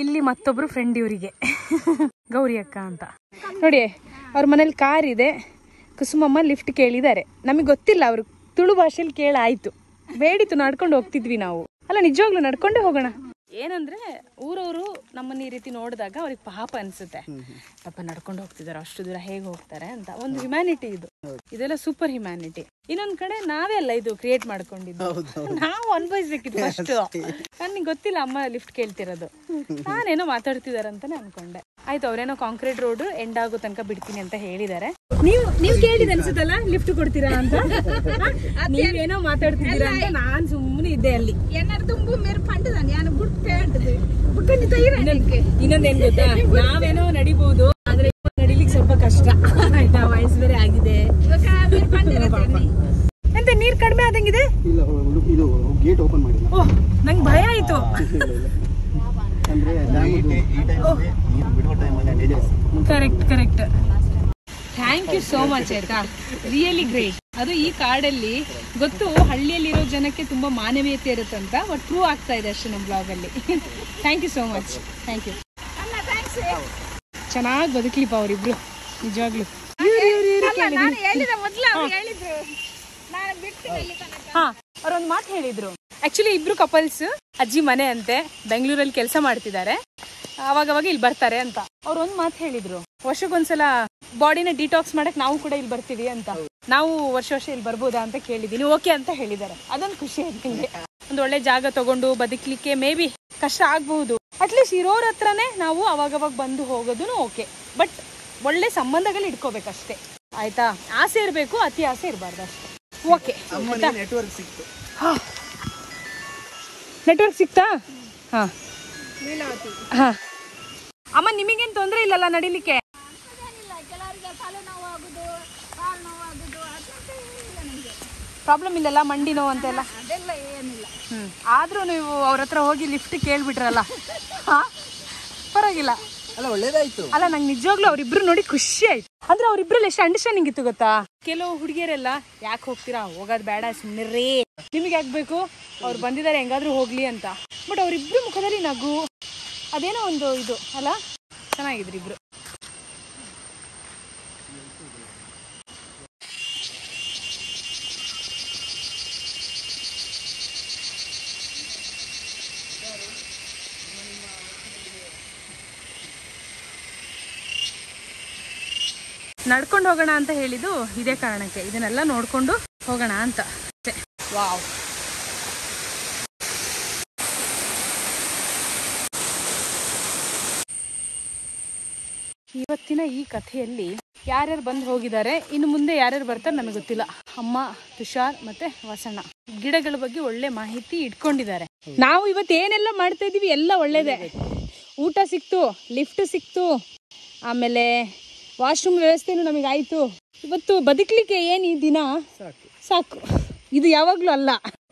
ಇಲ್ಲಿ ಮತ್ತೊಬ್ರು ಫ್ರೆಂಡ್ ಇವರಿಗೆ ಗೌರಿ ಅಕ್ಕ ಅಂತ ನೋಡಿ, ಅವ್ರ ಮನೇಲಿ ಕಾರ್ ಇದೆ. ಕುಸುಮಮ್ಮ ಲಿಫ್ಟ್ ಕೇಳಿದ್ದಾರೆ. ನಮಗೆ ಗೊತ್ತಿಲ್ಲ, ಅವ್ರು ತುಳು ಭಾಷೆಯಲ್ಲಿ ಕೇಳಾಯ್ತು, ಬೇಡಿತು, ನಡ್ಕೊಂಡು ಹೋಗ್ತಿದ್ವಿ ನಾವು. ಅಲ್ಲ ನಿಜವಾಗ್ಲೂ ನಡ್ಕೊಂಡೇ ಹೋಗೋಣ. ಏನಂದ್ರೆ ಊರವರು ನಮ್ಮನ್ನ ಈ ರೀತಿ ನೋಡಿದಾಗ ಅವ್ರಿಗೆ ಪಾಪ ಅನ್ಸುತ್ತೆ, ಪಾಪ ನಡ್ಕೊಂಡು ಹೋಗ್ತಿದಾರೆ ಅಷ್ಟು ದೂರ, ಹೇಗೆ ಹೋಗ್ತಾರೆ ಅಂತ. ಒಂದು ಹ್ಯುಮ್ಯಾನಿಟಿ ಇದು, ಇದೆಲ್ಲ ಸೂಪರ್ ಹ್ಯುಮ್ಯಾನಿಟಿ. ಇನ್ನೊಂದ್ ಕಡೆ ನಾವೇ ಅಲ್ಲ ಇದು ಕ್ರಿಯೇಟ್ ಮಾಡ್ಕೊಂಡಿದ್ದು, ನಾವು ಅನ್ಭವಿಸ್ಬೇಕಿತ್ತು ಫಸ್ಟ್. ನನಗೆ ಗೊತ್ತಿಲ್ಲ ಅಮ್ಮ ಲಿಫ್ಟ್ ಕೇಳ್ತಿರೋದು, ನಾನೇನೋ ಮಾತಾಡ್ತಿದಾರೆ ಅಂತಾನೆ ಅನ್ಕೊಂಡೆ. ಆಯ್ತು, ಅವ್ರೇನೋ ಕಾಂಕ್ರೀಟ್ ರೋಡ್ ಎಂಡ್ ಆಗೋ ತನಕ ಬಿಡ್ತೀನಿ ಅಂತ ಹೇಳಿದಾರೆ. ನೀವು ಕೇಳಿದ ಅನ್ಸುತ್ತಲ್ಲ ಲಿಫ್ಟ್ ಕೊಡ್ತೀರಾ ಅಂತ, ನೀವೇನೋ ಮಾತಾಡ್ತಿದ್ದೀರಾ ಅಂತ ನಾನ್ ಸುಮ್ಮನೆ ಇದ್ದೆ ಅಲ್ಲಿ. ಇನ್ನೊಂದೇನ್ ಗೊತ್ತಾ, ನಾವೇನೋ ನಡಿಬಹುದು, ಆದ್ರೆ ನಡಿಲಿಕ್ಕೆ ಸ್ವಲ್ಪ ಕಷ್ಟ ಆಯ್ತಾ, ವಯಸ್ಸು ಬೇರೆ ಆಗಿದೆ. ಎಂತ ನೀರ್ ಕಡಿಮೆ ಆದಂಗಿದೆ? ಇದು ಗೇಟ್ ಓಪನ್ ಮಾಡಿಲ್ಲ. ಓಹ್, ನಂಗೆ ಭಯ ಆಯ್ತು. Correct. Thank you so much ಆಯ್ತಾ, ರಿಯಲಿ ಗ್ರೇಟ್. ಅದು ಈ ಕಾಡಲ್ಲಿ ಗೊತ್ತು, ಹಳ್ಳಿಯಲ್ಲಿರೋ ಜನಕ್ಕೆ ತುಂಬಾ ಮಾನವೀಯತೆ ಇರುತ್ತಂತ, ಬಟ್ ಪ್ರೂವ್ ಆಗ್ತಾ ಇದೆ ಅಷ್ಟೇ ನಮ್ಮ ಬ್ಲಾಗ್ ಅಲ್ಲಿ. Thank you so much, thank you. ಚೆನ್ನಾಗಿ ಬದುಕ್ಲಿಪ್ಪ ಅವರಿಬ್ರು, ನಿಜವಾಗ್ಲು. ಹಾ, ಅವ್ರೊಂದು ಮಾತು ಹೇಳಿದ್ರು. ಆಕ್ಚುಲಿ ಇಬ್ರು ಕಪಲ್ಸ್, ಅಜ್ಜಿ ಮನೆ ಅಂತೆ, ಬೆಂಗಳೂರಲ್ಲಿ ಕೆಲಸ ಮಾಡ್ತಿದ್ದಾರೆ, ಅವಾಗವಾಗ ಇಲ್ಲಿ ಬರ್ತಾರೆ ಅಂತ. ಅವ್ರು ಒಂದ್ ಮಾತು ಹೇಳಿದ್ರು, ವರ್ಷಕ್ಕೊಂದ್ಸಲ ಬಾಡಿನ ಡಿಟಾಕ್ಸ್ ಮಾಡಕ್ ನಾವು ಕೂಡ ಇಲ್ಲಿ ಬರ್ತೀವಿ ಅಂತ. ನಾವು ವರ್ಷ ಇಲ್ಲಿ ಬರ್ಬೋದಾ ಅಂತ ಕೇಳಿದೀನಿ, ಓಕೆ ಅಂತ ಹೇಳಿದ್ದಾರೆ. ಅದೊಂದು ಖುಷಿ ಆಯ್ತು. ನಿಮ್ಗೆ ಒಂದು ಒಳ್ಳೆ ಜಾಗ ತಗೊಂಡು ಬದುಕ್ಲಿಕ್ಕೆ ಮೇ ಬಿ ಕಷ್ಟ ಆಗ್ಬಹುದು, ಅಟ್ಲೀಸ್ಟ್ ಇರೋರ ಹತ್ರನೇ ನಾವು ಅವಾಗವಾಗ ಬಂದು ಹೋಗೋದು ಓಕೆ, ಬಟ್ ಒಳ್ಳೆ ಸಂಬಂಧಗಳು ಇಟ್ಕೋಬೇಕಷ್ಟೇ ಆಯ್ತಾ. ಆಸೆ ಇರಬೇಕು, ಅತಿ ಆಸೆ ಇರಬಾರ್ದು ಅಷ್ಟೇ. ಓಕೆ, ನೆಟ್ವರ್ಕ್ ಸಿಕ್ತು. ನೆಟ್ವರ್ಕ್ ಸಿಕ್ತಾ? ಹಾ ಹಾ. ಅಮ್ಮ ನಿಮಗೇನು ತೊಂದರೆ ಇಲ್ಲಲ್ಲ ನಡಿಲಿಕ್ಕೆ? ಪ್ರಾಬ್ಲಮ್ ಇಲ್ಲಲ್ಲ, ಮಂಡಿ ನೋವು ಅಂತೆಲ್ಲ? ಆದ್ರೂ ನೀವು ಅವ್ರ ಹತ್ರ ಹೋಗಿ ಲಿಫ್ಟ್ ಕೇಳ್ಬಿಟ್ರಲ್ಲ, ಪರವಾಗಿಲ್ಲ ಅಲ್ಲ, ಒಳ್ಳೇದಾಯ್ತು. ಅಲ್ಲ, ನಂಗೆ ನಿಜವಾಗ್ಲೂ ಅವ್ರಿಬ್ರು ನೋಡಿ ಖುಷಿ ಆಯ್ತು. ಅಂದ್ರೆ ಅವ್ರಿಬ್ರಲ್ಲಿ ಎಷ್ಟು ಅಂಡರ್ಸ್ಟ್ಯಾಂಡಿಂಗ್ ಇತ್ತು ಗೊತ್ತಾ. ಕೆಲವು ಹುಡುಗಿಯರೆಲ್ಲ ಯಾಕೆ ಹೋಗ್ತೀರಾ, ಹೋಗೋದ್ ಬೇಡ ಸುಮ್ಮನೆ, ನಿಮಗೆ ಆಗ್ಬೇಕು, ಅವ್ರು ಬಂದಿದ್ದಾರೆ ಹೆಂಗಾದ್ರೂ ಹೋಗ್ಲಿ ಅಂತ. ಬಟ್ ಅವ್ರಿಬ್ರು ಮುಖದಲ್ಲಿ ನಗು, ಅದೇನೋ ಒಂದು ಇದು ಅಲ್ಲ, ಚೆನ್ನಾಗಿದ್ರು ಇಬ್ರು. ನಡ್ಕೊಂಡು ಹೋಗೋಣ ಅಂತ ಹೇಳಿದ್ದು ಇದೇ ಕಾರಣಕ್ಕೆ, ಇದನ್ನೆಲ್ಲ ನೋಡ್ಕೊಂಡು ಹೋಗೋಣ ಅಂತ. ವಾವ್, ಇವತ್ತಿನ ಈ ಕಥೆಯಲ್ಲಿ ಯಾರ್ಯಾರು ಬಂದು ಹೋಗಿದ್ದಾರೆ, ಇನ್ನು ಮುಂದೆ ಯಾರ್ಯಾರು ಬರ್ತಾರೆ ನಮಗೆ ಗೊತ್ತಿಲ್ಲ. ಅಮ್ಮ, ತುಷಾರ್ ಮತ್ತೆ ವಸಣ್ಣ ಗಿಡಗಳ ಬಗ್ಗೆ ಒಳ್ಳೆ ಮಾಹಿತಿ ಇಟ್ಕೊಂಡಿದ್ದಾರೆ. ನಾವು ಇವತ್ತು ಏನೆಲ್ಲ ಮಾಡ್ತಾ ಇದೀವಿ ಎಲ್ಲ ಒಳ್ಳೇದೇ. ಊಟ ಸಿಕ್ತು, ಲಿಫ್ಟ್ ಸಿಕ್ತು, ಆಮೇಲೆ ವಾಶ್ರೂಮ್ ವ್ಯವಸ್ಥೆನೂ ನಮಗಾಯ್ತು. ಇವತ್ತು ಬದುಕಲಿಕ್ಕೆ ಏನು ಈ ದಿನ ಸಾಕು. ಇದು ಯಾವಾಗ್ಲೂ ಅಲ್ಲ.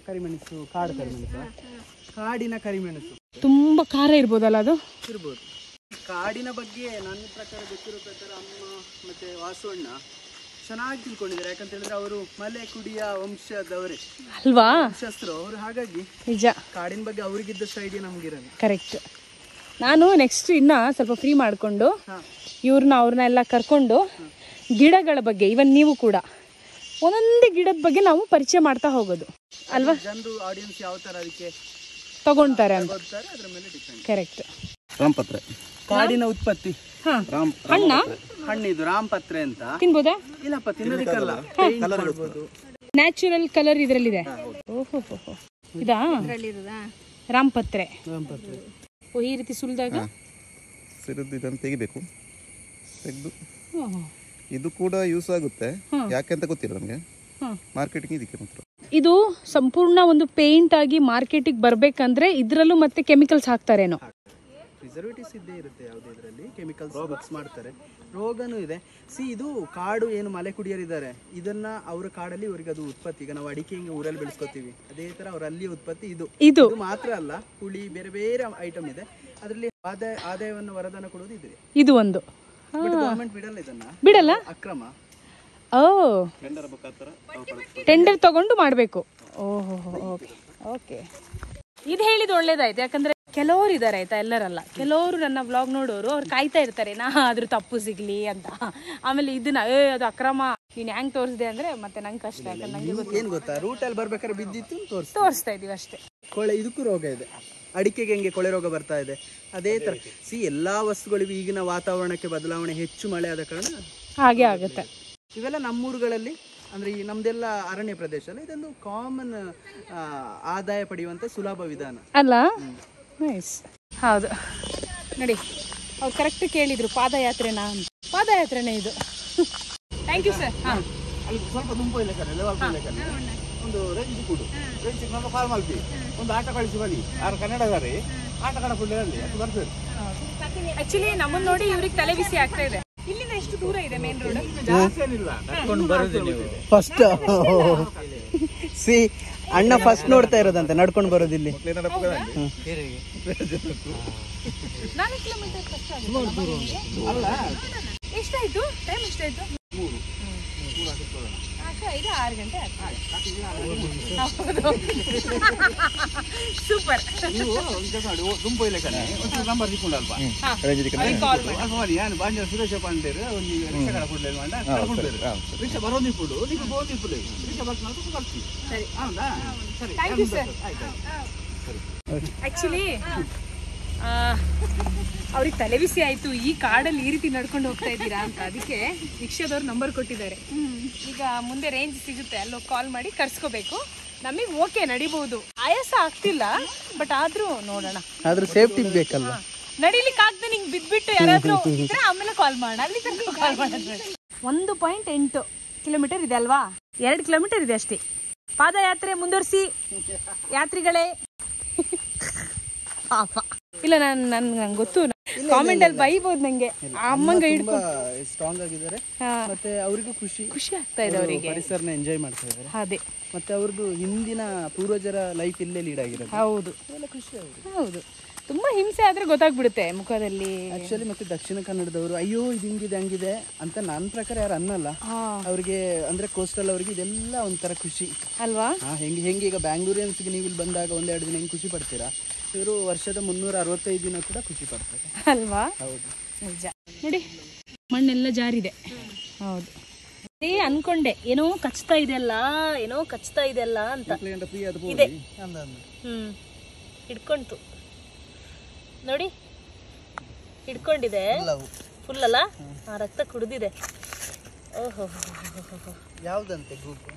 ಕರಿಮೆಣಸು, ಕಾಡು ಕರಿಮೆಣಸು, ಕಾಡಿನ ಕರಿಮೆಣಸು ತುಂಬಾ ಖಾರ ಇರ್ಬೋದಲ್ಲ ಅದು? ಇರ್ಬೋದು. ಕಾಡಿನ ಬಗ್ಗೆ ನನ್ನ ಪ್ರಕಾರ ಗೊತ್ತಿರೋ ಪ್ರಕಾರ ಅಮ್ಮ ಮತ್ತೆ ವಾಸವಣ್ಣ ಚೆನ್ನಾಗಿ ತಿಳ್ಕೊಂಡಿದ್ದಾರೆ. ಯಾಕಂತ ಹೇಳಿದ್ರೆ ಅವರು ಮಲೆ ಕುಡಿಯ ವಂಶದವರೇ ಅಲ್ವಾ, ವಂಶಸ್ಥರು ಅವರು. ಹಾಗಾಗಿ ನಿಜ, ಕಾಡಿನ ಬಗ್ಗೆ ಅವ್ರಿಗಿದ್ದಷ್ಟು ಐಡಿಯಾ ನಮ್ಗಿರಲ್ಲ. ಕರೆಕ್ಟ್. ನಾನು ನೆಕ್ಸ್ಟ್ ಇನ್ನ ಸ್ವಲ್ಪ ಫ್ರೀ ಮಾಡ್ಕೊಂಡು ಅವ್ರನ್ನ ಎಲ್ಲ ಕರ್ಕೊಂಡು ಗಿಡಗಳ ಬಗ್ಗೆ, ಇವನ್ ನೀವು ಕೂಡ ಒಂದೊಂದೇ ಗಿಡದ ಬಗ್ಗೆ ನಾವು ಪರಿಚಯ ಮಾಡ್ತಾ ಹೋಗೋದು ಅಲ್ವಾ. ಜನರು ಆಡಿಯನ್ಸ್ ಯಾವ ತರ ಅದಕ್ಕೆ ತಗೊಂತಾರೆ ಅಂತ. ಅದ್ರ ಮೇಲೆ ಡಿಪೆಂಡ್. ಕರೆಕ್ಟ್. ರಾಮಪತ್ರೆ ಕಾಡಿನ ಉತ್ಪತ್ತಿ. ಹಣ್ಣ ಹಣ್ಣಿದು ರಾಮಪತ್ರೆ ಅಂತ. ತಿನ್ಬೋದಾ? ಇಲ್ಲಪ್ಪ, ತಿನ್ನೋದಕ್ಕಲ್ಲ, ನ್ಯಾಚುರಲ್ ಕಲರ್ ಇದ್ರಲ್ಲಿದೆ. ಓಹೋ, ಇದಾ ರಾಮಪತ್ರೆ? ಈ ರೀತಿ ಸುಲಿದಾಗ ಸಿರಿದು ಇದನ್ನು ತೆಗಿಬೇಕು. ತೆಗೆದು ಇದು ಕೂಡ ಯೂಸ್ ಆಗುತ್ತೆ. ಯಾಕೆಂತ ಗೊತ್ತಿಲ್ಲ ನಮಗೆ. ಮಾರ್ಕೆಟಿಂಗ್ ಇದಕ್ಕೆ ಮಾತ್ರ. ಇದು ಸಂಪೂರ್ಣ ಒಂದು ಪೇಂಟ್ ಆಗಿ ಮಾರ್ಕೆಟಿಗೆ ಬರ್ಬೇಕಂದ್ರೆ ಇದ್ರಲ್ಲೂ ಮತ್ತೆ ಕೆಮಿಕಲ್ಸ್ ಹಾಕ್ತಾರೇನೋ. ಪ್ರಿಸರ್ವೇಟಿವ್ಸ್ ಇದ್ದೇ ಇರುತ್ತೆ ಯಾವುದೇ ಇದರಲ್ಲಿ, ಕೆಮಿಕಲ್ಸ್ ಮಿಕ್ಸ್ ಮಾಡ್ತಾರೆ, ರೋಗನೂ ಇದೆ. ಇದು ಕಾಡು ಏನು ಮಲೆ ಕುಡಿಯರಿದ್ದಾರೆ, ಇದನ್ನ ಅವರ ಕಾಡಲ್ಲಿ ಇವರಿಗೆ ಅದು ಉತ್ಪತ್ತಿ. ಈಗ ನಾವು ಅಡಿಕೆ ಹಿಂಗೆ ಊರಲ್ಲಿ ಬೆಳೆಸ್ಕೊತೀವಿ, ಅದೇ ತರ ಅವ್ರ ಅಲ್ಲಿ ಉತ್ಪತ್ತಿ ಇದು ಮಾತ್ರ ಅಲ್ಲ, ಹುಳಿ ಬೇರೆ ಬೇರೆ ಐಟಮ್ ಇದೆ. ಅದರಲ್ಲಿ ಆದಾಯವನ್ನು ವರದಾನ ಕೊಡೋದು ಇದೆ. ಇದು ಒಂದು ಗವರ್ಮೆಂಟ್ ಬಿಡಲ್ಲ, ಇದನ್ನ ಬಿಡಲ್ಲ, ಅಕ್ರಮ. ಟೆಂಡರ್ ತಗೊಂಡು ಮಾಡಬೇಕು. ಓಕೆ, ಇದು ಹೇಳಿದ್ದು ಒಳ್ಳೇದಾಯ್ತು. ಯಾಕಂದ್ರೆ ಕೆಲವರು ಇದ್ದಾರೆ ಆಯ್ತಾ, ಎಲ್ಲರಲ್ಲ, ಕೆಲವರು ನನ್ನ ವ್ಲಾಗ್ ನೋಡೋರು ಅವ್ರು ಕಾಯ್ತಾ ಇರ್ತಾರೆ ನಾ ಅದ್ರ ತಪ್ಪು ಸಿಗ್ಲಿ ಅಂತ. ಆಮೇಲೆ ಇದನ್ನ ಅದು ಅಕ್ರಮ ನೀನ್ ಹೆಂಗ್ ತೋರಿಸಿದೆ ಅಂದ್ರೆ ಮತ್ತೆ ನಂಗೆ ಕಷ್ಟ. ಯಾಕಂದ್ರೆ ನಂಗೆ ಏನ್ ಗೊತ್ತಾ, ರೂಟಲ್ಲಿ ಬರ್ಬೇಕಾದ್ರೆ ಬಿದ್ದಿತ್ತು ತೋರಿಸ್ತಾ ಇದೀವಿ ಅಷ್ಟೇ. ಕೊಳೆ ಇದಕ್ಕೂ ರೋಗ ಇದೆ, ಅಡಿಕೆಗೆ ಹೆಂಗೆ ಕೊಳೆ ರೋಗ ಬರ್ತಾ ಇದೆ ಅದೇ ತರ. ಎಲ್ಲಾ ವಸ್ತುಗಳಿಗೂ ಈಗಿನ ವಾತಾವರಣಕ್ಕೆ ಬದಲಾವಣೆ, ಹೆಚ್ಚು ಮಳೆ ಆದ ಕಾರಣ ಹಾಗೆ ಆಗುತ್ತೆ. ಇವೆಲ್ಲ ನಮ್ಮೂರುಗಳಲ್ಲಿ ಅಂದ್ರೆ ಈ ನಮ್ದೆಲ್ಲ ಅರಣ್ಯ ಪ್ರದೇಶ ಅಲ್ಲ, ಇದೊಂದು ಕಾಮನ್ ಆದಾಯ ಪಡೆಯುವಂತ ಸುಲಭ ವಿಧಾನ ಅಲ್ಲ. ನೈಸ್. ಹೌದು ನೋಡಿ, ಅವ್ರು ಕರೆಕ್ಟ್ ಕೇಳಿದ್ರು ಪಾದಯಾತ್ರೆನಾ ಅಂತ. ಪಾದಯಾತ್ರೆನೇ ಇದು. Thank you sir. ಅಲ್ಲಿ ಸ್ವಲ್ಪ ದುಂಪು ಇಲ್ಲ ಕಡೆ, ಒಂದು ರೇಂಜ್ ಕೊಡು, ರೇಂಜ್ ನಮ್ಮ ಕಾಲ್ ಮಾಡ್ತೀವಿ, ಒಂದು ಆಟ ಕಳಿಸಿ ಬನ್ನಿ. ಯಾರು ಕನ್ನಡಗಾರಿ ಆಟ ಕಡಕೊಂಡು ಅಲ್ಲಿ ಅದು ಬರ್ತದೆ. ಆಕ್ಚುಲಿ ನಮ್ಮನ್ನ ನೋಡಿ ಇವ್ರಿಗೆ ತಲೆ ಬಿಸಿ ಆಗ್ತಾ ಇದೆ. ಇಲ್ಲಿಂದ ಎಷ್ಟು ದೂರ ಇದೆ ಮೇನ್ ರೋಡ್? ಜಾಸ್ತಿ ಏನಿಲ್ಲ, ನಡ್ಕೊಂಡು ಬರೋದು ನೀವು. ಫಸ್ಟ್ ಅಣ್ಣ ಫಸ್ಟ್ ನೋಡ್ತಾ ಇರೋದಂತೆ ನಡ್ಕೊಂಡು ಬರೋದು ಇಲ್ಲಿ. 4 ಕಿಲೋಮೀಟರ್ ಕಷ್ಟ ಅಲ್ಲ. ಎಷ್ಟಾಯ್ತು ಟೈಮ್? ಎಷ್ಟಾಯ್ತು? 6 ಗಂಟೆ ಸೂಪರ್. ದುಂಪು ಇಲ್ಲ ಕಡೆ ನಂಬರ್ ಸಿಕ್ಕೊಂಡಲ್ವಾ ಬಾಂಜ ಸುರೇಶ ಪಾಂಡೇರು ಒಂದು ರಿಕ್ಷಾ ಕಡೆ ಕೊಡ್ಲಿಲ್ಲ ಮಾಡ ರಿಕ್ಷಾ ಬರೋದು ಇಪ್ಪುಡು ನೀವು ಗೋಧಿ ಇಪ್ಪುಡು ರಿಕ್ಷಾ ಬರ್ತೀನಿ ಬರ್ತೀವಿ. ಸರಿ, ಹೌದಾ? ಸರಿ, ಥ್ಯಾಂಕ್ ಯು ಸರ್. ಆಕ್ಚುಲಿ ಅವ್ರಿಗೆ ತಲೆ ಬಿಸಿ ಆಯ್ತು, ಈ ಕಾಡಲ್ಲಿ ಈ ರೀತಿ ನಡ್ಕೊಂಡು ಹೋಗ್ತಾ ಇದ್ದೀರಾ ಅಂತ. ಅದಕ್ಕೆ ರಿಕ್ಷಾದವ್ರು ನಂಬರ್ ಕೊಟ್ಟಿದ್ದಾರೆ. ಈಗ ಮುಂದೆ ರೇಂಜ್ ಸಿಗುತ್ತೆ, ಅಲ್ಲೋಗಿ ಕಾಲ್ ಮಾಡಿ ಕರ್ಸ್ಕೋಬೇಕು. ನಮಗೆ ಓಕೆ ನಡಿಬಹುದು, ಆಯಾಸ ಆಗ್ತಿಲ್ಲ, ಬಟ್ ಆದ್ರೂ ನೋಡೋಣ. ಆದ್ರೂ ಸೇಫ್ಟಿ ಬೇಕಲ್ವಾ? ನಡಿಲಿಕ್ಕೆ ಆಗ್ತದೆ. ನಿಂಗೆ ಬಿದ್ಬಿಟ್ಟು ಯಾರಾದ್ರೂ ಇದ್ರೆ ಆಮೇಲೆ ಕಾಲ್ ಮಾಡೋಣ. ಅಲ್ಲಿ ತನಕ ಕಾಲ್ ಮಾಡೋಣ. 1.8 ಕಿಲೋಮೀಟರ್ ಇದೆ ಅಲ್ವಾ? 2 ಕಿಲೋಮೀಟರ್ ಇದೆ ಅಷ್ಟೇ. ಪಾದಯಾತ್ರೆ ಮುಂದುವರಿಸಿ ಯಾತ್ರಿಗಳೇ. ಪಾಪ ಇಲ್ಲ, ನಂಗೆ ಗೊತ್ತು, ಕಾಮೆಂಟ್ ಅಲ್ಲಿ ಬೈಬೋದು ನಂಗೆ. ಅಮ್ಮಂಗ ಸ್ಟ್ರಾಂಗ್ ಆಗಿದ್ದಾರೆ, ಮತ್ತೆ ಅವರಿಗೂ ಖುಷಿ ಆಗ್ತಾ ಇದೆ, ಅವರಿಗೆ ಪರಿಸರನ ಎಂಜಾಯ್ ಮಾಡ್ತಾ ಇದ್ದಾರೆ. ಅದೇ, ಮತ್ತೆ ಅವ್ರದ್ದು ಹಿಂದಿನ ಪೂರ್ವಜರ ಲೈಫ್ ಇಲ್ಲೇ ಲೀಡ್ ಆಗಿರೋದು. ಹೌದು, ಖುಷಿ ಹೌದು. ತುಂಬಾ ಹಿಂಸೆ ಆದ್ರೆ ಗೊತ್ತಾಗ್ಬಿಡುತ್ತೆ ಮುಖದಲ್ಲಿ. ಆಕ್ಚುಲಿ ಮತ್ತೆ ದಕ್ಷಿಣ ಕನ್ನಡದವರು ಅಯ್ಯೋ ಇದು ಹಿಂಗಿದೆ ಹಂಗಿದೆ ಅಂತ ನನ್ನ ಪ್ರಕಾರ ಯಾರು ಅನ್ನಲ್ಲ. ಅವ್ರಿಗೆ ಅಂದ್ರೆ ಕೋಸ್ಟಲ್ ಅವ್ರಿಗೆ ಇದೆಲ್ಲ ಒಂಥರ ಖುಷಿ ಅಲ್ವಾ? ಹೆಂಗೆ ಈಗ ಬ್ಯಾಂಗ್ಳೂರಿಯನ್ಸ್ಗೆ ನೀವು ಇಲ್ಲಿ ಬಂದಾಗ 1-2 ದಿನ ಹೆಂಗೆ ಖುಷಿ ಪಡ್ತೀರಾ, ಇವರು ವರ್ಷದ 365 ದಿನ ಕೂಡ ಖುಷಿ ಪಡ್ತಾರೆ ಅಲ್ವಾ? ಹೌದು, ನಿಜ. ನೋಡಿ ಮಣ್ಣೆಲ್ಲ ಜಾರಿದೆ. ಹೌದು, ಅದೇ ಅನ್ಕೊಂಡೆ ಏನೋ ಕಚ್ತಾ ಇದೆಯಲ್ಲ, ಏನೋ ಕಚ್ತಾ ಇದೆಯಲ್ಲ ಅಂತ. ಇದೆ, ಹಿಡ್ಕೊಂತು ನೋಡಿ, ಹಿಡ್ಕೊಂಡಿದೆ ಫುಲ್ ಅಲ್ಲ, ರಕ್ತ ಕುಡಿದಿದೆ. ಓಹೋ, ಯಾವ್ದಂತೆ ಗ್ರೂಪ್?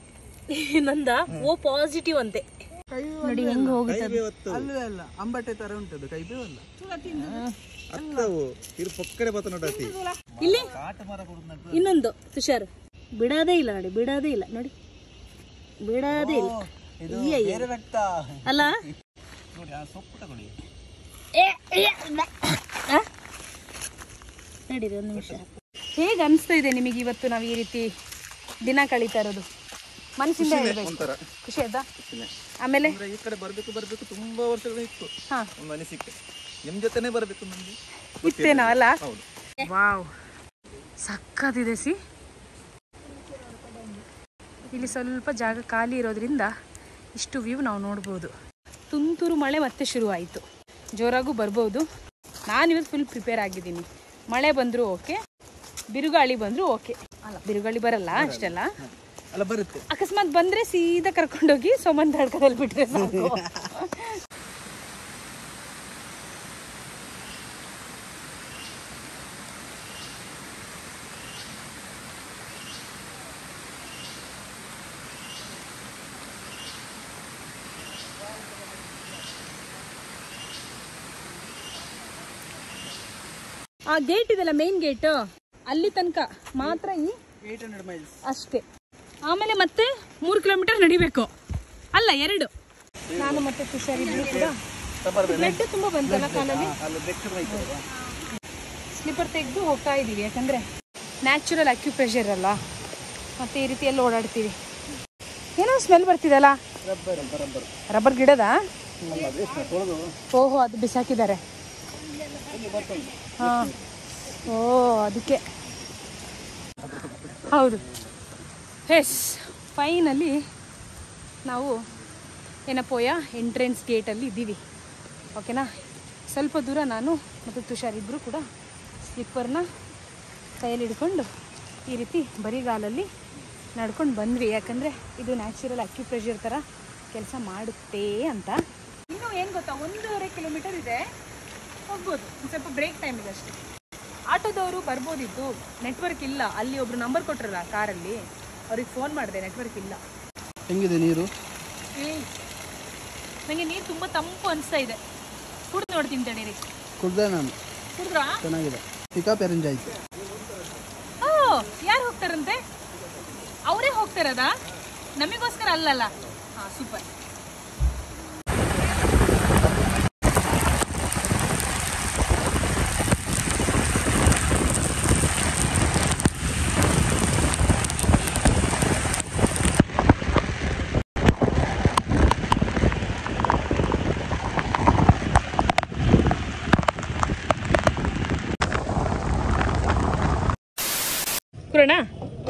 ನಂದ ಓ ಪಾಸಿಟಿವ್ ಅಂತೆ. ನೋಡಿ ಹೆಂಗ್ ಹೋಗುತ್ತೆ. ಅಲ್ಲ ಅಂಬಟೆ ತರ ಉಂಟದು, ಕೈ ಬೇವಲ್ಲ. ಇಲ್ಲಿ ಇನ್ನೊಂದು ತುಷಾರ್ ಬಿಡೋದೇ ಇಲ್ಲ ನೋಡಿ, ಬಿಡೋದೇ ಇಲ್ಲ ನೋಡಿ, ಬಿಡೋದೇ ಇಲ್ಲ. ಅಲ್ಲ ನಡೀರಿ ಒಂದು ನಿಮಿಷ. ಹೇಗೆ ಅನಿಸ್ತಾ ಇದೆ ನಿಮಗೆ ಇವತ್ತು ನಾವು ಈ ರೀತಿ ದಿನ ಕಳೀತಾ ಇರೋದು? ಮನಸ್ಸಿಂದ ಹೇಳ್ಬೇಕು. ಖುಷಿ ಆಯ್ತಾ? ಆಮೇಲೆ ಈ ಕಡೆ ಬರ್ಬೇಕು ತುಂಬಾ ವರ್ಷಗಳು ಇತ್ತು ಒಂದು ಅನಿಸಿಕೆ, ನಿಮ್ ಜೊತೆನೆ ಬರ್ಬೇಕು ನಮ್ಗೆ ಇತ್ತೇನೋ ಅಲ್ಲ? ವಾವ್, ಸಕ್ಕತ್ತಿದೆ. ಇಲ್ಲಿ ಸ್ವಲ್ಪ ಜಾಗ ಖಾಲಿ ಇರೋದ್ರಿಂದ ಇಷ್ಟು ವ್ಯೂ ನಾವು ನೋಡ್ಬೋದು. ತುಂತುರು ಮಳೆ ಮತ್ತೆ ಶುರು ಆಯಿತು, ಜೋರಾಗೂ ಬರ್ಬೋದು. ನಾನಿವತ್ತು ಫುಲ್ ಪ್ರಿಪೇರ್ ಆಗಿದ್ದೀನಿ. ಮಳೆ ಬಂದರೂ ಓಕೆ, ಬಿರುಗಾಳಿ ಬಂದರೂ ಓಕೆ. ಅಲ್ಲ, ಬಿರುಗಾಳಿ ಬರಲ್ಲ ಅಷ್ಟೆಲ್ಲ, ಬರುತ್ತೆ. ಅಕಸ್ಮಾತ್ ಬಂದರೆ ಸೀದಾ ಕರ್ಕೊಂಡೋಗಿ ಸೋಮನ್ ತಡ್ಕದಲ್ಲಿ ಬಿಟ್ಟರೆ ಸಾಕು. ಆ ಗೇಟ್ ಇದೆಲ್ಲ, ಮೇನ್ ಗೇಟ್, ಅಲ್ಲಿ ತನಕ ಮಾತ್ರ ಈ 800 ಮೈಲ್ಸ್ ಅಷ್ಟೇ. ಆಮೇಲೆ ಮತ್ತೆ 3 ಕಿಲೋಮೀಟರ್ ನಡಿಬೇಕು, ಅಲ್ಲ 2. ನಾನು ಮತ್ತೆ ತುಷಾರ್ ಇಬ್ರು ಕೂಡ ಬ್ಲಡ್ ತುಂಬಾ ಬಂತಲ್ಲ ಕಾಲಲ್ಲಿ. ಸ್ಲಿಪ್ಪರ್ ತೆಗೆದು ಹೋಗ್ತಾ ಇದೀವಿ, ಯಾಕಂದ್ರೆ ನ್ಯಾಚುರಲ್ ಅಕ್ಯುಪ್ರೆಷರ್ ಅಲ್ಲ, ಮತ್ತೆ ಈ ರೀತಿ ಎಲ್ಲ ಓಡಾಡ್ತೀವಿ. ಏನೋ ಸ್ಮೆಲ್ ಬರ್ತಿದಲ್ಲ, ರಬ್ಬರ್ ಗಿಡದ. ಓಹೋ, ಅದು ಬಿಸಾಕಿದ್ದಾರೆ. ಹಾ, ಓ ಅದಕ್ಕೆ. ಹೌದು. ಎಸ್, ಫೈನಲಿ ನಾವು ಏನಪ್ಪೋಯ ಎಂಟ್ರೆನ್ಸ್ ಗೇಟಲ್ಲಿ ಇದ್ದೀವಿ. ಓಕೆನಾ. ಸ್ವಲ್ಪ ದೂರ ನಾನು ಮತ್ತು ತುಷಾರ್ ಇಬ್ಬರು ಕೂಡ ಸ್ಲಿಪ್ಪರ್ನ ಕೈಯಲ್ಲಿ ಹಿಡ್ಕೊಂಡು ಈ ರೀತಿ ಬರಿಗಾಲಲ್ಲಿ ನಡ್ಕೊಂಡು ಬಂದ್ವಿ, ಯಾಕಂದರೆ ಇದು ನ್ಯಾಚುರಲ್ ಅಕ್ಯುಪ್ರೆಷರ್ ಥರ ಕೆಲಸ ಮಾಡುತ್ತೆ ಅಂತ. ಇನ್ನೂ ಏನು ಗೊತ್ತಾ, 1.5 ಕಿಲೋಮೀಟರ್ ಇದೆ, ಹೋಗ್ಬೋದು. ಸ್ವಲ್ಪ ಬ್ರೇಕ್ ಟೈಮ್ ಇದೆ ಅಷ್ಟೇ. ಆಟೋದವರು ಬರ್ಬೋದಿತ್ತು, ನೆಟ್ವರ್ಕ್ ಇಲ್ಲ. ಅಲ್ಲಿ ಒಬ್ರು ನಂಬರ್ ಕೊಟ್ಟರಲ್ಲ ಕಾರಲ್ಲಿ, ಅವ್ರಿಗೆ ಫೋನ್ ಮಾಡಿದೆ, ನೆಟ್ವರ್ಕ್ ಇಲ್ಲ. ಹೆಂಗಿದೆ ನೀರು? ನನಗೆ ನೀರು ತುಂಬ ತಂಪು ಅನಿಸ್ತಾ ಇದೆ. ಕುಡಿದು ನೋಡ್ತೀನಿ ತಡೀರಿ. ಕುಡ್ದೆ ನಾನು. ಕುಡಿದ್ರಾ? ಚೆನ್ನಾಗಿದೆ. ಪಿಕಪ್ ಅರೇಂಜ್ ಆಯ್ತು. ಓ, ಯಾರು ಹೋಗ್ತಾರಂತೆ? ಅವರೇ ಹೋಗ್ತಾರದಾ? ನಮಗೋಸ್ಕರ ಅಲ್ಲಲ್ಲ. ಹಾಂ, ಸೂಪರ್.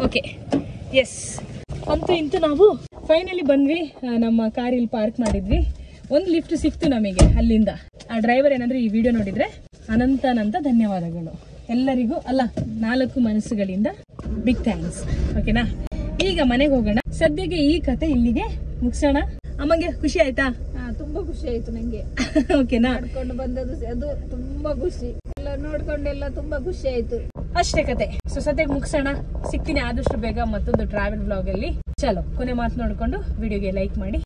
ಓಕೆ, ಎಸ್, ಅಂತೂ ಇಂತೂ ನಾವು ಫೈನಲಿ ಬಂದ್ವಿ. ನಮ್ಮ ಕಾರ್ ಇಲ್ಲಿ ಪಾರ್ಕ್ ಮಾಡಿದ್ವಿ. ಒಂದು ಲಿಫ್ಟ್ ಸಿಕ್ತು ನಮಗೆ ಅಲ್ಲಿಂದ. ಆ ಡ್ರೈವರ್ ಏನಂದ್ರೆ ಈ ವಿಡಿಯೋ ನೋಡಿದ್ರೆ ಅನಂತ ಧನ್ಯವಾದಗಳು ಎಲ್ಲರಿಗೂ, ಅಲ್ಲ 4 ಮನಸ್ಸುಗಳಿಂದ ಬಿಗ್ ಥ್ಯಾಂಕ್ಸ್. ಓಕೆನಾ. ಈಗ ಮನೆಗೆ ಹೋಗೋಣ. ಸದ್ಯಕ್ಕೆ ಈ ಕತೆ ಇಲ್ಲಿಗೆ ಮುಗಿಸೋಣ. ಅಮ್ಮಗೆ ಖುಷಿ ಆಯ್ತಾ? ತುಂಬಾ ಖುಷಿ ಆಯ್ತು ನಂಗೆ. ಓಕೆನಾ. ನೋಡ್ಕೊಂಡು ಬಂದದ್ದು ಅದು ತುಂಬಾ ಖುಷಿ. ಎಲ್ಲ ನೋಡ್ಕೊಂಡೆಲ್ಲ ತುಂಬಾ ಖುಷಿ ಆಯ್ತು. ಅಷ್ಟೇ ಕತೆ. ಸೊ ಸದ್ಯಕ್ಕೆ ಮುಗಿಸೋಣ. ಸಿಗ್ತೀನಿ ಆದಷ್ಟು ಬೇಗ ಮತ್ತೊಂದು ಟ್ರಾವೆಲ್ ವ್ಲಾಗ್ ಅಲ್ಲಿ. ಚಲೋ, ಕೊನೆ ಮಾತು ನೋಡ್ಕೊಂಡು ವಿಡಿಯೋಗೆ ಲೈಕ್ ಮಾಡಿ,